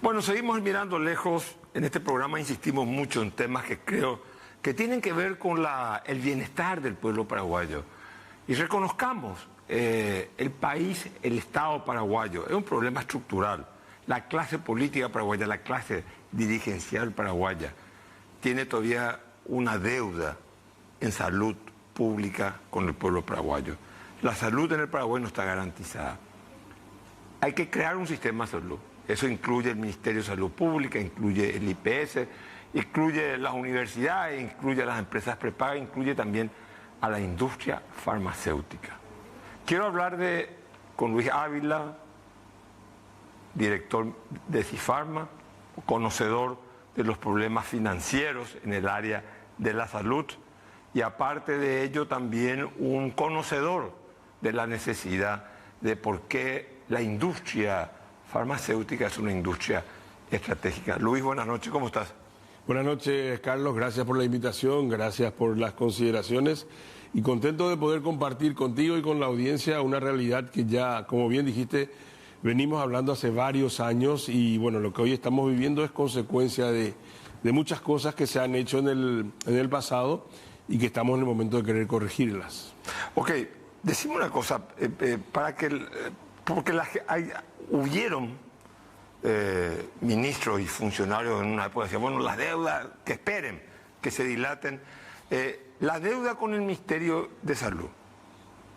Bueno, seguimos mirando lejos. En este programa insistimos mucho en temas que creo que tienen que ver con el bienestar del pueblo paraguayo. Y reconozcamos, el país, el Estado paraguayo, es un problema estructural. La clase política paraguaya, la clase dirigencial paraguaya, tiene todavía una deuda en salud pública con el pueblo paraguayo. La salud en el Paraguay no está garantizada. Hay que crear un sistema de salud. Eso incluye el Ministerio de Salud Pública, incluye el IPS, incluye las universidades, incluye a las empresas prepagas, incluye también a la industria farmacéutica. Quiero hablar con Luis Ávila, director de Cifarma, conocedor de los problemas financieros en el área de la salud y aparte de ello también un conocedor de la necesidad de por qué la industria farmacéutica es una industria estratégica. Luis, buenas noches, ¿cómo estás? Buenas noches, Carlos, gracias por la invitación, gracias por las consideraciones y contento de poder compartir contigo y con la audiencia una realidad que ya, como bien dijiste, venimos hablando hace varios años y bueno, lo que hoy estamos viviendo es consecuencia de muchas cosas que se han hecho en el pasado y que estamos en el momento de querer corregirlas. Ok, decime una cosa, porque hubieron ministros y funcionarios en una época que decían, bueno, las deudas, que esperen, que se dilaten. La deuda con el Ministerio de Salud,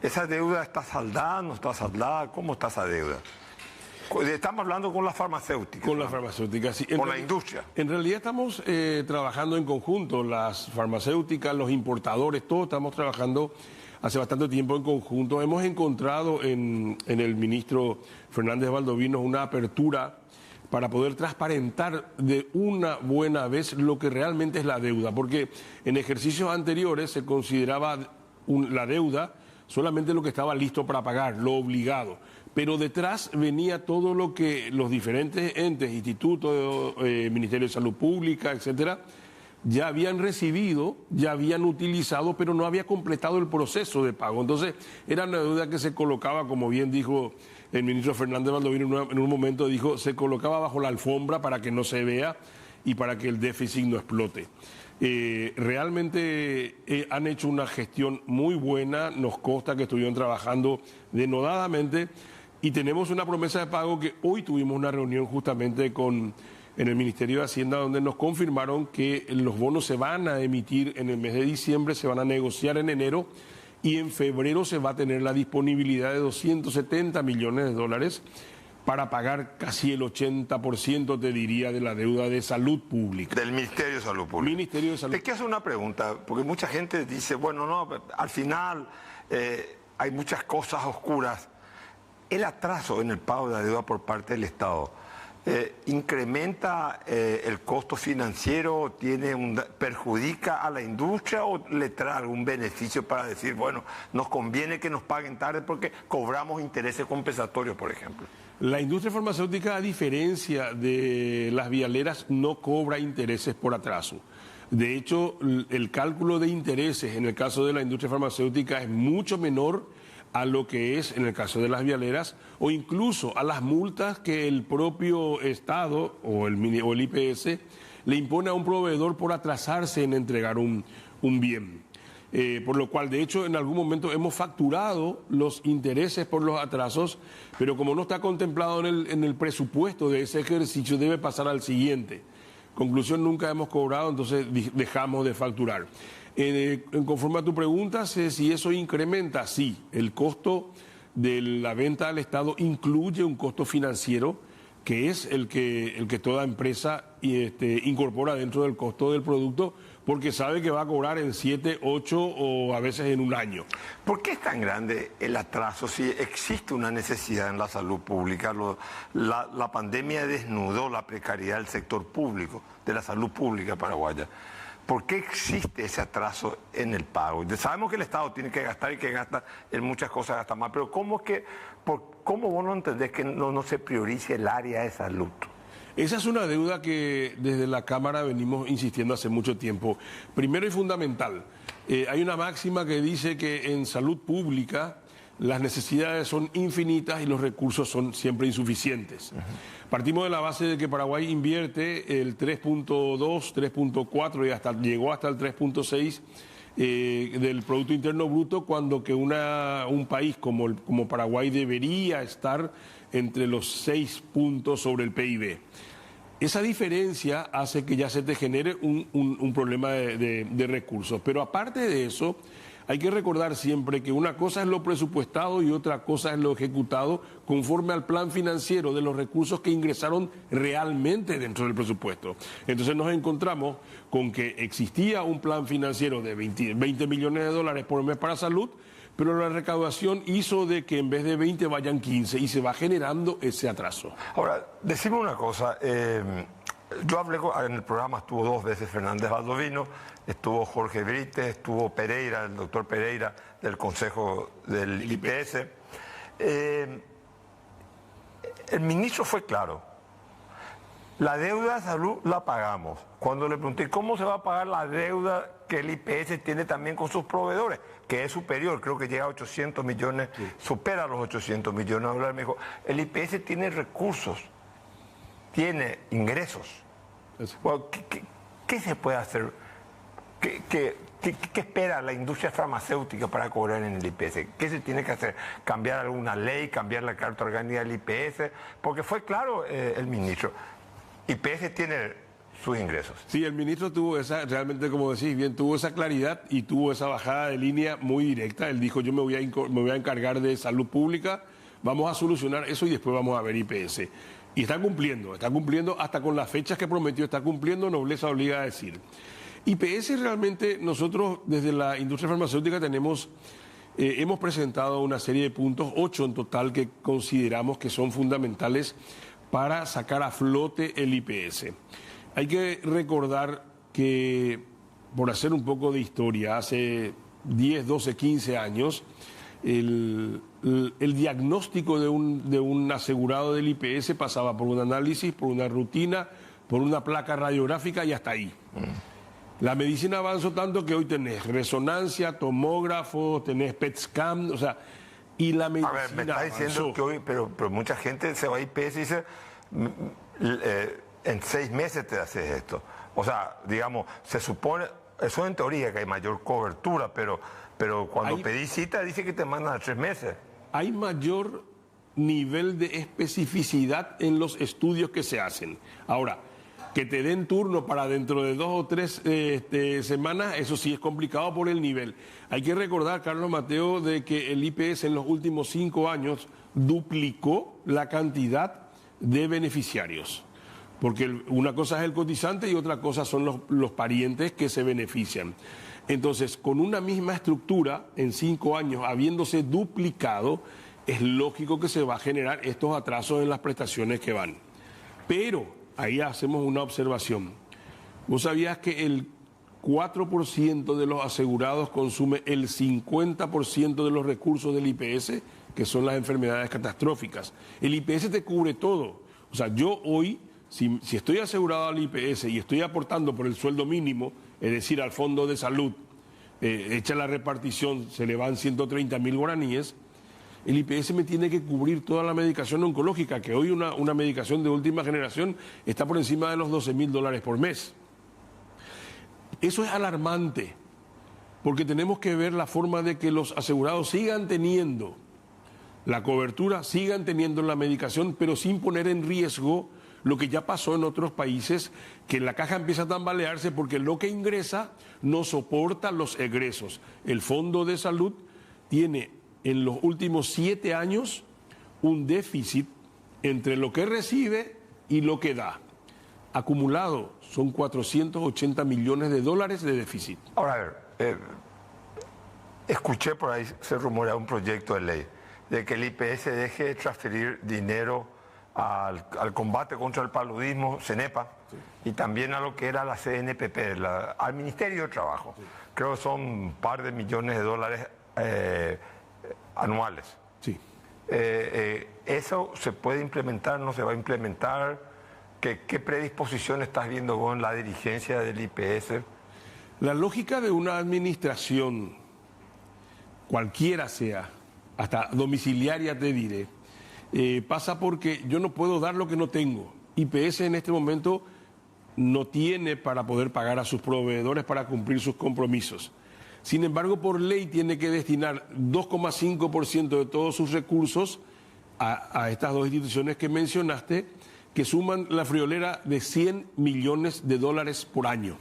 ¿esa deuda está saldada, no está saldada? ¿Cómo está esa deuda? Estamos hablando con las farmacéuticas. Con las farmacéuticas, sí. Con la industria. En realidad estamos trabajando en conjunto, las farmacéuticas, los importadores, todos estamos trabajando hace bastante tiempo en conjunto. Hemos encontrado en el ministro Fernández Valdovinos una apertura para poder transparentar de una buena vez lo que realmente es la deuda, porque en ejercicios anteriores se consideraba la deuda solamente lo que estaba listo para pagar, lo obligado, pero detrás venía todo lo que los diferentes entes, institutos, Ministerio de Salud Pública, etcétera, ya habían recibido, ya habían utilizado, pero no había completado el proceso de pago. Entonces, era una deuda que se colocaba, como bien dijo el ministro Fernández Valdovino en un momento, dijo, se colocaba bajo la alfombra para que no se vea y para que el déficit no explote. Realmente han hecho una gestión muy buena, nos consta que estuvieron trabajando denodadamente y tenemos una promesa de pago que hoy tuvimos una reunión justamente en el Ministerio de Hacienda donde nos confirmaron que los bonos se van a emitir en el mes de diciembre, se van a negociar en enero y en febrero se va a tener la disponibilidad de 270 millones de dólares para pagar casi el 80%, te diría, de la deuda de salud pública. Del Ministerio de Salud Pública. Ministerio de Salud. Te quiero hacer una pregunta, porque mucha gente dice, bueno, no, al final hay muchas cosas oscuras. El atraso en el pago de la deuda por parte del Estado incrementa el costo financiero, perjudica a la industria o le trae algún beneficio para decir, bueno, nos conviene que nos paguen tarde porque cobramos intereses compensatorios, por ejemplo. La industria farmacéutica, a diferencia de las vialeras, no cobra intereses por atraso. De hecho, el cálculo de intereses en el caso de la industria farmacéutica es mucho menor a lo que es en el caso de las vialeras o incluso a las multas que el propio Estado o el IPS le impone a un proveedor por atrasarse en entregar un bien. Por lo cual, de hecho, en algún momento hemos facturado los intereses por los atrasos, pero como no está contemplado en el presupuesto de ese ejercicio, debe pasar al siguiente. Conclusión, nunca hemos cobrado, entonces dejamos de facturar. Conforme a tu pregunta, si eso incrementa, sí, el costo de la venta al Estado incluye un costo financiero que es el que toda empresa incorpora dentro del costo del producto porque sabe que va a cobrar en 7, 8 o a veces en un año. ¿Por qué es tan grande el atraso si existe una necesidad en la salud pública? La pandemia desnudó la precariedad del sector público, de la salud pública paraguaya. ¿Por qué existe ese atraso en el pago? Sabemos que el Estado tiene que gastar y que gasta en muchas cosas, gasta más, pero ¿cómo vos no entendés que no se priorice el área de salud? Esa es una deuda que desde la Cámara venimos insistiendo hace mucho tiempo. Primero y fundamental, hay una máxima que dice que en salud pública las necesidades son infinitas y los recursos son siempre insuficientes. Partimos de la base de que Paraguay invierte el 3.2, 3.4 y llegó hasta el 3.6 del Producto Interno Bruto, cuando que un país como Paraguay debería estar entre los 6 puntos sobre el PIB. Esa diferencia hace que ya se te genere un problema de recursos. Pero aparte de eso, hay que recordar siempre que una cosa es lo presupuestado y otra cosa es lo ejecutado conforme al plan financiero de los recursos que ingresaron realmente dentro del presupuesto. Entonces nos encontramos con que existía un plan financiero de 20 millones de dólares por mes para salud, pero la recaudación hizo de que en vez de 20 vayan 15 y se va generando ese atraso. Ahora, decime una cosa. Yo hablé en el programa, estuvo 2 veces Fernández Baldovino, estuvo Jorge Brites, estuvo Pereira, el doctor Pereira del Consejo del IPS. El ministro fue claro. La deuda de salud la pagamos. Cuando le pregunté cómo se va a pagar la deuda que el IPS tiene también con sus proveedores, que es superior, creo que llega a 800 millones, sí, supera los 800 millones de dólares, me dijo, el IPS tiene recursos, tiene ingresos. Bueno, ¿qué se puede hacer? ¿Qué espera la industria farmacéutica para cobrar en el IPS? ¿Qué se tiene que hacer? ¿Cambiar alguna ley? ¿Cambiar la carta orgánica del IPS? Porque fue claro el ministro. IPS tiene sus ingresos. Sí, el ministro tuvo realmente, como decís bien, tuvo esa claridad y tuvo esa bajada de línea muy directa. Él dijo, yo me voy a encargar de salud pública, vamos a solucionar eso y después vamos a ver IPS. Y está cumpliendo hasta con las fechas que prometió, está cumpliendo, nobleza obliga a decir. IPS realmente, nosotros desde la industria farmacéutica hemos presentado una serie de puntos, 8 en total, que consideramos que son fundamentales para sacar a flote el IPS. Hay que recordar que, por hacer un poco de historia, hace 10, 12, 15 años, el diagnóstico de un asegurado del IPS pasaba por un análisis, por una rutina, por una placa radiográfica y hasta ahí. La medicina avanzó tanto que hoy tenés resonancia, tomógrafo, tenés PET scan, o sea, y la medicina avanzó. A ver, me está diciendo que hoy, pero mucha gente se va a IPS y dice, en 6 meses te haces esto. O sea, digamos, se supone, eso en teoría que hay mayor cobertura, pero cuando pedís cita dice que te mandan a 3 meses. Hay mayor nivel de especificidad en los estudios que se hacen. Ahora, que te den turno para dentro de 2 o 3 semanas, eso sí es complicado por el nivel. Hay que recordar, Carlos Mateo, de que el IPS en los últimos 5 años duplicó la cantidad de beneficiarios. Porque una cosa es el cotizante y otra cosa son los parientes que se benefician. Entonces, con una misma estructura, en 5 años, habiéndose duplicado, es lógico que se va a generar estos atrasos en las prestaciones que van. Pero ahí hacemos una observación. ¿Vos sabías que el 4% de los asegurados consume el 50% de los recursos del IPS, que son las enfermedades catastróficas? El IPS te cubre todo. O sea, yo hoy, si estoy asegurado al IPS y estoy aportando por el sueldo mínimo, es decir, al fondo de salud, hecha la repartición, se le van 130.000 guaraníes, el IPS me tiene que cubrir toda la medicación oncológica, que hoy una medicación de última generación está por encima de los 12.000 dólares por mes. Eso es alarmante, porque tenemos que ver la forma de que los asegurados sigan teniendo la cobertura, sigan teniendo la medicación, pero sin poner en riesgo lo que ya pasó en otros países, que la caja empieza a tambalearse porque lo que ingresa no soporta los egresos. El Fondo de Salud tiene en los últimos 7 años un déficit entre lo que recibe y lo que da. Acumulado son 480 millones de dólares de déficit. Ahora, a ver, escuché por ahí, se rumorea un proyecto de ley de que el IPS deje de transferir dinero al combate contra el paludismo, CENEPA, sí, y también a lo que era la CNPP, al Ministerio de Trabajo. Sí. Creo que son un par de millones de dólares anuales. Sí. ¿Eso se puede implementar, no se va a implementar? ¿Qué predisposición estás viendo vos en la dirigencia del IPS? La lógica de una administración, cualquiera sea, hasta domiciliaria te diré, pasa porque yo no puedo dar lo que no tengo. IPS en este momento no tiene para poder pagar a sus proveedores para cumplir sus compromisos. Sin embargo, por ley tiene que destinar 2,5% de todos sus recursos a estas dos instituciones que mencionaste, que suman la friolera de $100 millones por año.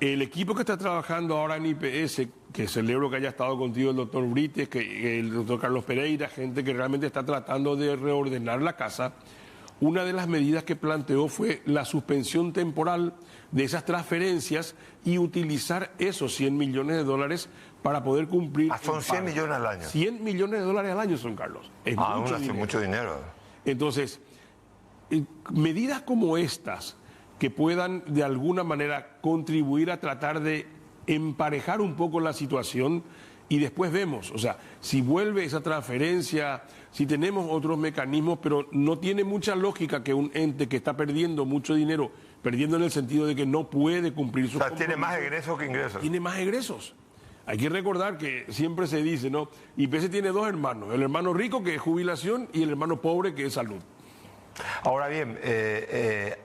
El equipo que está trabajando ahora en IPS, que celebro que haya estado contigo el doctor Brites, que el doctor Carlos Pereira, gente que realmente está tratando de reordenar la casa, una de las medidas que planteó fue la suspensión temporal de esas transferencias y utilizar esos $100 millones para poder cumplir. Son 100 millones al año. 100 millones de dólares al año son, Carlos. Es mucho dinero. Entonces, medidas como estas que puedan de alguna manera contribuir a tratar de emparejar un poco la situación y después vemos, o sea, si vuelve esa transferencia, si tenemos otros mecanismos, pero no tiene mucha lógica que un ente que está perdiendo mucho dinero, perdiendo en el sentido de que no puede cumplir sus compromisos. Tiene más egresos que ingresos. Tiene más egresos. Hay que recordar que siempre se dice, ¿no? IPS tiene dos hermanos, el hermano rico que es jubilación y el hermano pobre que es salud. Ahora bien,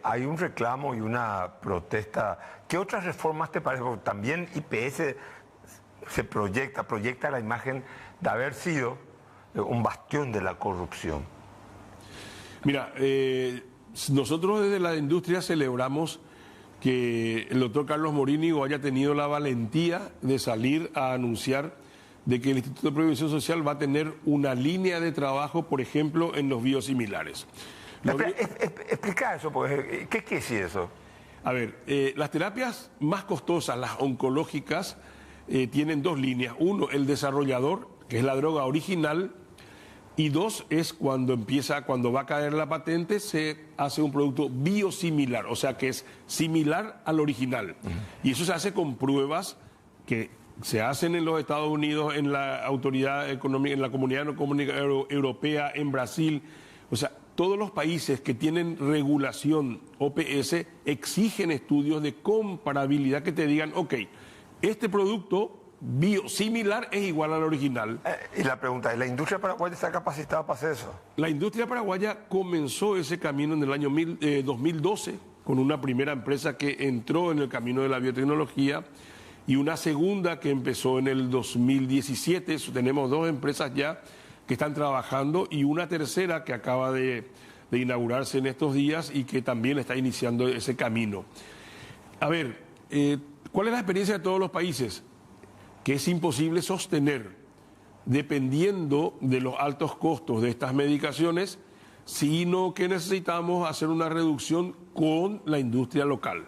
hay un reclamo y una protesta. ¿Qué otras reformas te parecen? Porque también IPS se proyecta la imagen de haber sido un bastión de la corrupción. Mira, nosotros desde la industria celebramos que el doctor Carlos Morínigo haya tenido la valentía de salir a anunciar de que el Instituto de Previsión Social va a tener una línea de trabajo, por ejemplo, en los biosimilares. Explica eso, porque ¿qué quiere decir eso? A ver, las terapias más costosas, las oncológicas, tienen dos líneas. Uno, el desarrollador, que es la droga original, y dos, es cuando va a caer la patente, se hace un producto biosimilar, o sea que es similar al original. Y eso se hace con pruebas que se hacen en los Estados Unidos, en la Autoridad Económica, en la Comunidad Europea, en Brasil. O sea, todos los países que tienen regulación OPS exigen estudios de comparabilidad que te digan, ok, este producto biosimilar es igual al original. Y la pregunta es, ¿la industria paraguaya está capacitada para hacer eso? La industria paraguaya comenzó ese camino en el año 2012 con una primera empresa que entró en el camino de la biotecnología y una segunda que empezó en el 2017. Tenemos dos empresas ya que están trabajando y una tercera que acaba de inaugurarse en estos días y que también está iniciando ese camino. A ver, ¿cuál es la experiencia de todos los países? Que es imposible sostener, dependiendo de los altos costos de estas medicaciones, sino que necesitamos hacer una reducción con la industria local.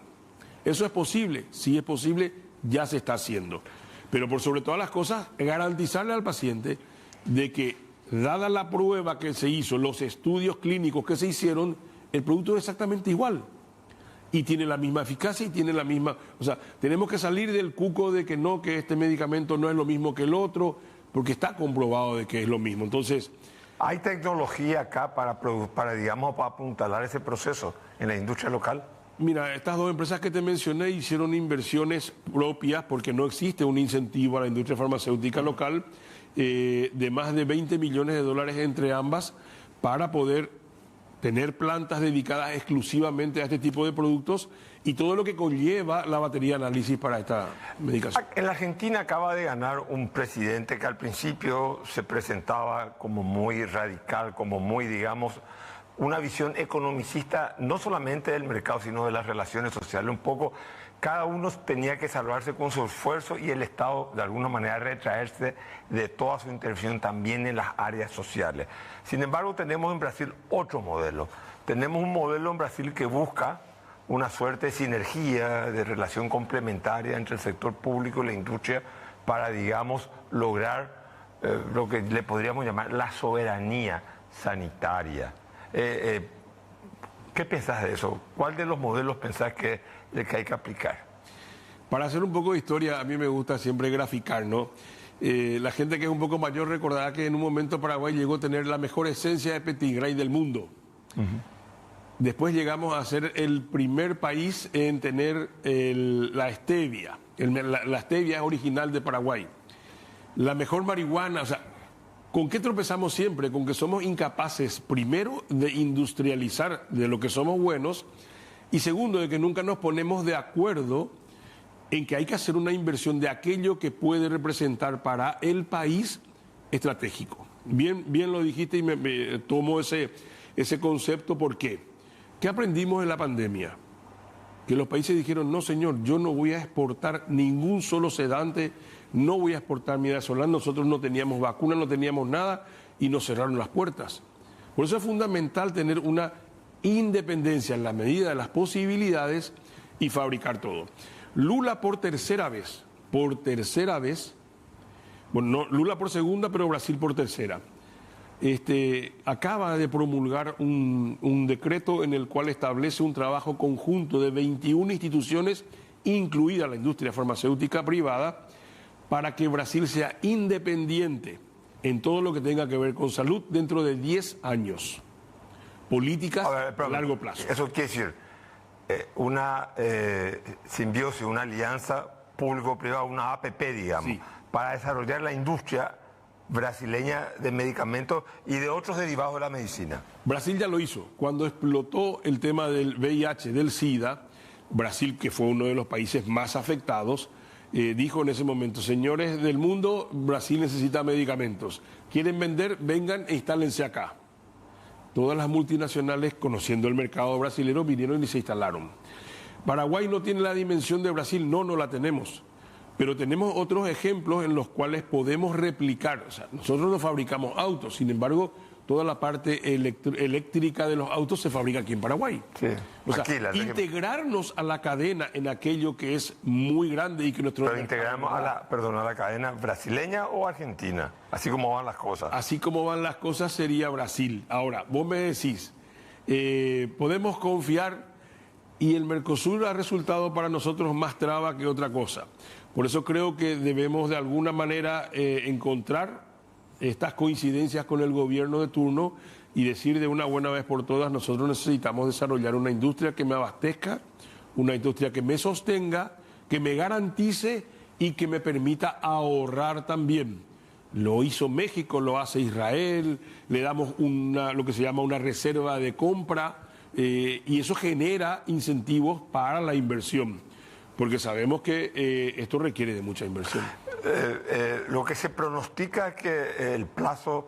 ¿Eso es posible? Sí es posible, ya se está haciendo. Pero por sobre todas las cosas, garantizarle al paciente de que, dada la prueba que se hizo, los estudios clínicos que se hicieron, el producto es exactamente igual. Y tiene la misma eficacia y tiene la misma... O sea, tenemos que salir del cuco de que no, que este medicamento no es lo mismo que el otro, porque está comprobado de que es lo mismo. Entonces... ¿Hay tecnología acá para apuntalar ese proceso en la industria local? Mira, estas dos empresas que te mencioné hicieron inversiones propias porque no existe un incentivo a la industria farmacéutica local de más de $20 millones entre ambas para poder tener plantas dedicadas exclusivamente a este tipo de productos y todo lo que conlleva la batería de análisis para esta medicación. En la Argentina acaba de ganar un presidente que al principio se presentaba como muy radical, como muy, digamos, una visión economicista, no solamente del mercado, sino de las relaciones sociales. Un poco, cada uno tenía que salvarse con su esfuerzo y el Estado, de alguna manera, retraerse de toda su intervención también en las áreas sociales. Sin embargo, tenemos en Brasil otro modelo. Tenemos un modelo en Brasil que busca una suerte de sinergia, de relación complementaria entre el sector público y la industria para, digamos, lograr lo que le podríamos llamar la soberanía sanitaria. ¿Qué pensás de eso? ¿Cuál de los modelos pensás que hay que aplicar? Para hacer un poco de historia, a mí me gusta siempre graficar, ¿no? La gente que es un poco mayor recordará que en un momento Paraguay llegó a tener la mejor esencia de Petit Gras del mundo. Después llegamos a ser el primer país en tener la stevia. La stevia es original de Paraguay. La mejor marihuana, o sea, ¿Con qué tropezamos siempre? Con que somos incapaces, primero, de industrializar de lo que somos buenos, y segundo, de que nunca nos ponemos de acuerdo en que hay que hacer una inversión de aquello que puede representar para el país estratégico. Bien lo dijiste y me tomo ese concepto. ¿Por qué? ¿Qué aprendimos en la pandemia? Que los países dijeron, no señor, yo no voy a exportar ningún solo sedante, no voy a exportar midazolam, nosotros no teníamos vacuna, no teníamos nada y nos cerraron las puertas. Por eso es fundamental tener una independencia en la medida de las posibilidades y fabricar todo. Lula por tercera vez, bueno, no, Lula por segunda, pero Brasil por tercera, acaba de promulgar un decreto en el cual establece un trabajo conjunto de 21 instituciones, incluida la industria farmacéutica privada, para que Brasil sea independiente en todo lo que tenga que ver con salud dentro de 10 años. Políticas a largo plazo. Eso quiere decir una simbiosis, una alianza público-privada, una APP, digamos, Sí. para desarrollar la industria brasileña de medicamentos y de otros derivados de la medicina. Brasil ya lo hizo. Cuando explotó el tema del VIH, del SIDA, Brasil, que fue uno de los países más afectados, dijo en ese momento, señores del mundo, Brasil necesita medicamentos. ¿Quieren vender? Vengan e instálense acá. Todas las multinacionales, conociendo el mercado brasilero, vinieron y se instalaron. Paraguay no tiene la dimensión de Brasil, no la tenemos. Pero tenemos otros ejemplos en los cuales podemos replicar. O sea, nosotros no fabricamos autos, sin embargo, toda la parte eléctrica de los autos se fabrica aquí en Paraguay. Sí. O sea, Aquí, integrarnos a la cadena en aquello que es muy grande y que nuestro... Pero integramos a la cadena brasileña o argentina, así como van las cosas. Así como van las cosas sería Brasil. Ahora, vos me decís, podemos confiar, y el Mercosur ha resultado para nosotros más traba que otra cosa. Por eso creo que debemos de alguna manera encontrar estas coincidencias con el gobierno de turno y decir de una buena vez por todas, nosotros necesitamos desarrollar una industria que me abastezca, una industria que me sostenga, que me garantice y que me permita ahorrar también. Lo hizo México, lo hace Israel, le damos lo que se llama una reserva de compra y eso genera incentivos para la inversión, porque sabemos que esto requiere de mucha inversión. Lo que se pronostica es que el plazo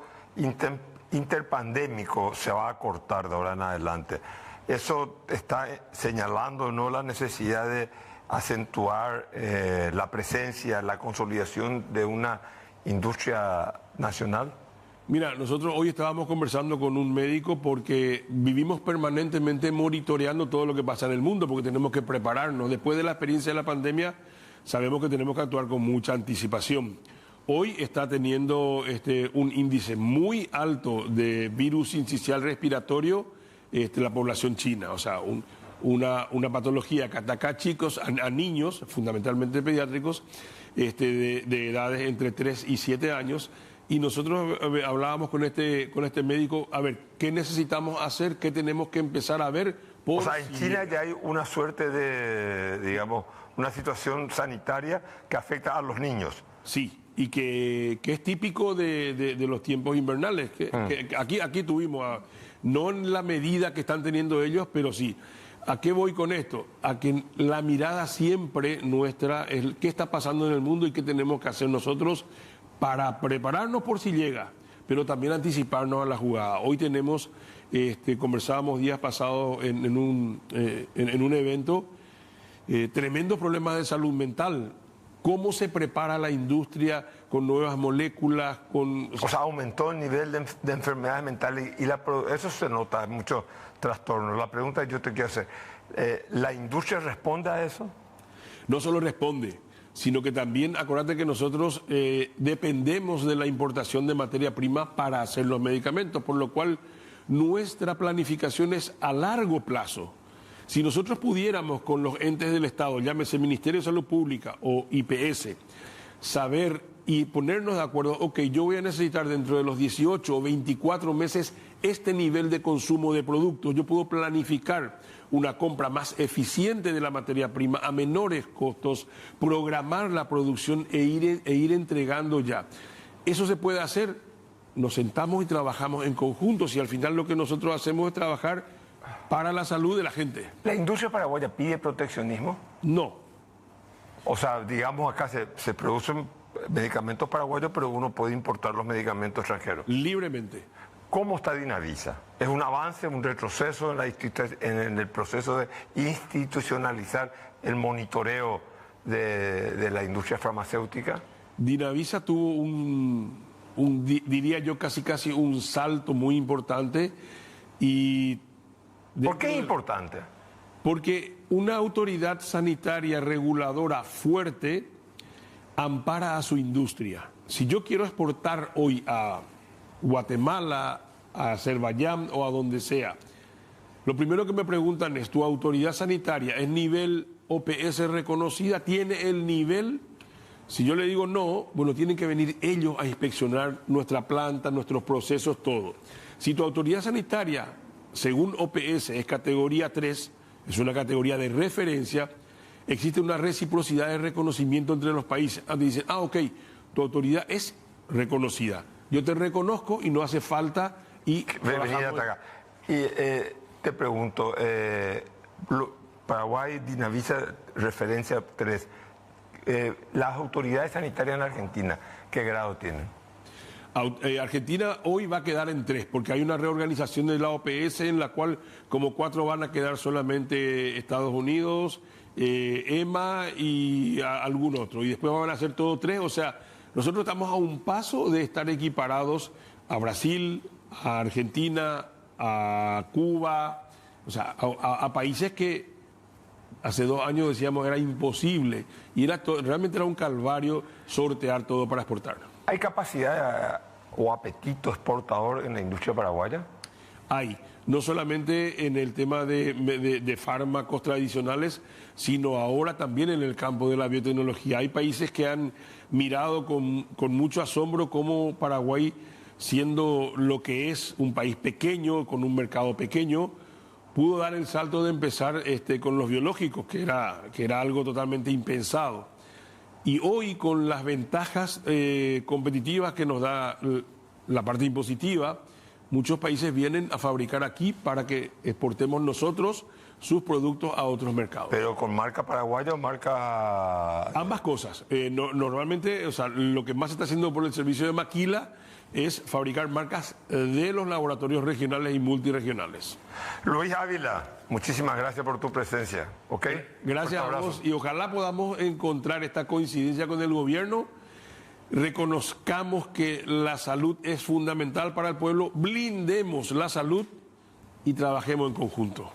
interpandémico se va a acortar de ahora en adelante. Eso está señalando, ¿no?, la necesidad de acentuar la presencia, la consolidación de una industria nacional. Mira, nosotros hoy estábamos conversando con un médico porque vivimos permanentemente monitoreando todo lo que pasa en el mundo, porque tenemos que prepararnos. Después de la experiencia de la pandemia, sabemos que tenemos que actuar con mucha anticipación. Hoy está teniendo un índice muy alto de virus sincicial respiratorio la población china, o sea, una patología que ataca a chicos, a niños, fundamentalmente pediátricos, de edades entre 3 y 7 años. Y nosotros hablábamos con este médico, a ver, ¿qué necesitamos hacer? ¿Qué tenemos que empezar a ver? O sea, en China ya hay una suerte de, digamos, una situación sanitaria que afecta a los niños. Sí, y que es típico de los tiempos invernales. Que aquí tuvimos, no en la medida que están teniendo ellos, pero sí. ¿A qué voy con esto? A que la mirada siempre nuestra es qué está pasando en el mundo y qué tenemos que hacer nosotros para prepararnos por si llega, pero también anticiparnos a la jugada. Hoy tenemos, conversábamos días pasados en un evento, tremendos problemas de salud mental. ¿Cómo se prepara la industria con nuevas moléculas? O sea, aumentó el nivel de enfermedades mentales y eso se nota, muchos trastornos. La pregunta que yo te quiero hacer, ¿la industria responde a eso? No solo responde, sino que también, acuérdate que nosotros dependemos de la importación de materia prima para hacer los medicamentos, por lo cual nuestra planificación es a largo plazo. Si nosotros pudiéramos con los entes del Estado, llámese Ministerio de Salud Pública o IPS, saber y ponernos de acuerdo, ok, yo voy a necesitar dentro de los 18 o 24 meses este nivel de consumo de productos, yo puedo planificar una compra más eficiente de la materia prima a menores costos, programar la producción e ir entregando ya. Eso se puede hacer nos sentamos y trabajamos en conjunto, si al final lo que nosotros hacemos es trabajar para la salud de la gente. ¿La industria paraguaya pide proteccionismo? No. O sea, digamos acá se producen medicamentos paraguayos, pero uno puede importar los medicamentos extranjeros. Libremente. ¿Cómo está Dinavisa? ¿Es un avance, un retroceso en el proceso de institucionalizar el monitoreo de la industria farmacéutica? Dinavisa tuvo diría yo, casi un salto muy importante. Y ¿por qué es importante? Porque una autoridad sanitaria reguladora fuerte ampara a su industria. Si yo quiero exportar hoy a Guatemala, a Azerbaiyán o a donde sea, lo primero que me preguntan es, ¿tu autoridad sanitaria es nivel OPS reconocida? ¿Tiene el nivel? Si yo le digo no, bueno, tienen que venir ellos a inspeccionar nuestra planta, nuestros procesos, todo. Si tu autoridad sanitaria, según OPS, es categoría 3, es una categoría de referencia, existe una reciprocidad de reconocimiento entre los países. Dicen, ok, tu autoridad es reconocida. Yo te reconozco y no hace falta y... te pregunto, Paraguay, Dinavisa, referencia 3, las autoridades sanitarias en Argentina, ¿qué grado tienen? Argentina hoy va a quedar en 3, porque hay una reorganización de la OPS en la cual como 4 van a quedar solamente Estados Unidos, EMA y algún otro, y después van a ser todo 3, o sea, nosotros estamos a un paso de estar equiparados a Brasil, a Argentina, a Cuba, o sea, a países que hace 2 años decíamos era imposible y realmente era un calvario sortear todo para exportar. ¿Hay capacidad o apetito exportador en la industria paraguaya? Hay, no solamente en el tema de fármacos tradicionales, sino ahora también en el campo de la biotecnología. Hay países que han mirado con mucho asombro cómo Paraguay, siendo lo que es un país pequeño, con un mercado pequeño, pudo dar el salto de empezar con los biológicos, que era algo totalmente impensado. Y hoy, con las ventajas competitivas que nos da la parte impositiva, muchos países vienen a fabricar aquí para que exportemos nosotros sus productos a otros mercados. ¿Pero con marca paraguaya o marca...? Ambas cosas. Normalmente, o sea, lo que más se está haciendo por el servicio de Maquila es fabricar marcas de los laboratorios regionales y multiregionales. Luis Ávila, muchísimas gracias por tu presencia. ¿Ok? Gracias a vos y ojalá podamos encontrar esta coincidencia con el gobierno. Reconozcamos que la salud es fundamental para el pueblo, blindemos la salud y trabajemos en conjunto.